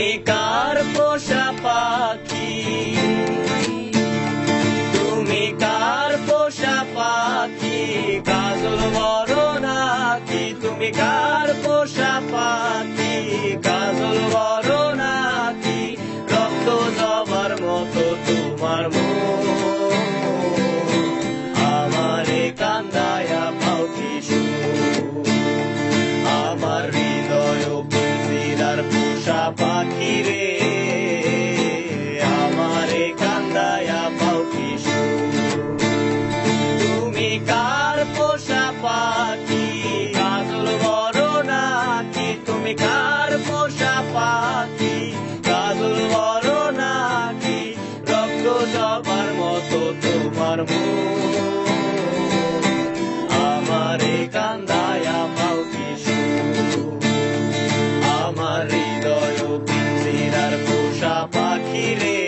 তুমি কার পোষা পাখি, তুমি কার পোষা পাখি, কাজল বড় নাকি, তুমি কার পোষা পাখি, কাজল বড় নাকি, রক্ত জবার মতো তোমার মন, আমারে কান্দায়া পাও কি সুখ, আমার হৃদয় পিঞ্জিরার পোষা পাখি রে, আমারে কান্দায়া পাও কি সুখ। তুমি কার পোষা পাখি, কাজল বড় নাকি, তুমি কার পোষা পাখি, কাজল বড় নাকি, রক্ত জবার মতো তোমার মন, আমারে কান্দায়া পাও কি সুখ, আমার হৃদয় পিঞ্জিরার পোষা পাখি রে,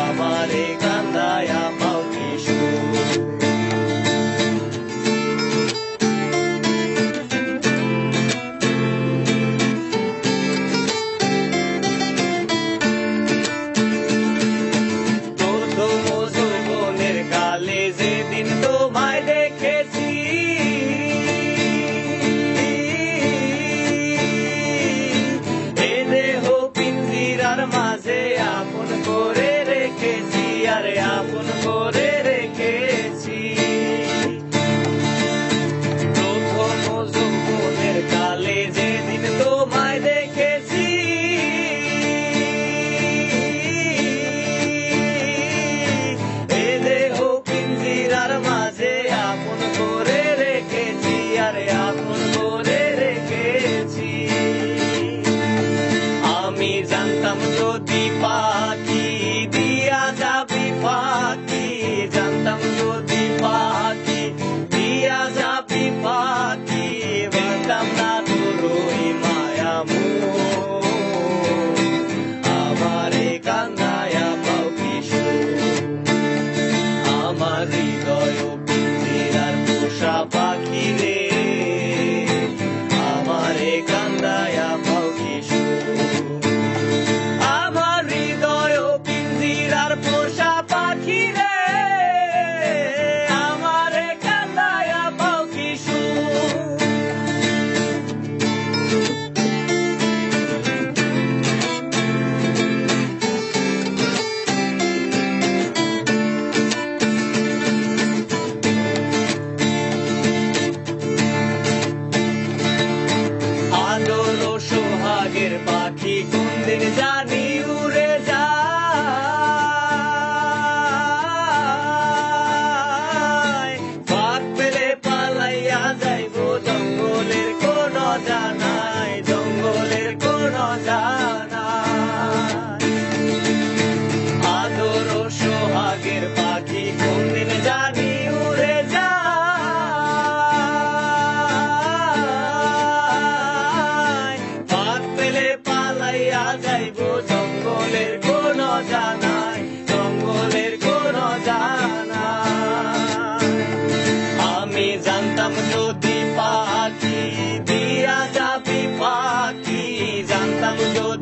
আমারে কান্দায়া পাও কি সুখ। প্রথম যৌবনের কালে যেদিন তোমায় দেখেছি, এ দেহ পিঞ্জিরার মাঝে আপন করে রেখেছি, আরে আপন করে রেখেছি। প্রথম যৌবনের কালে যেদিন তোমায় দেখেছি, এ দেহ পিঞ্জিরার মাঝে আপন করে রেখেছি, আরে আপন করে রেখেছি। আমি জানতাম যদি পাখি দিয়া যাবি পাখি, জানতাম যদি পাখি দিয়া যাবি পাখি, বাঁধতাম না তোর ওই মায়া মোহ, আমারে কান্দায়া পাও কি সুখ, আমার হৃদয় পিঞ্জিরার পোষা পাখি রে, আমারে কান্দায়া পাও কি সুখ, আমার হৃদয় পিঞ্জিরার পোষা পাখি রে, আমারে কান্দায়া পাও কি সুখ। আদর ও সোহাগের পাখি কোনদিন জানি উড়ে যায়, ফাঁক পেলে পালাইয়া যাইব জঙ্গলের কোন জানাই, জঙ্গলের কোন জানাই। আদর ও সোহাগের পাখি কোনদিন জানি উড়ে যায়, ফাঁক পেলে পালাইয়া যাইব জঙ্গলের কোন জানাই, জঙ্গলের কোন জানাই। আমি জানতাম যদি পাখি দিয়া যাবি পাখি, জানতাম যদি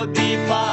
যদি পা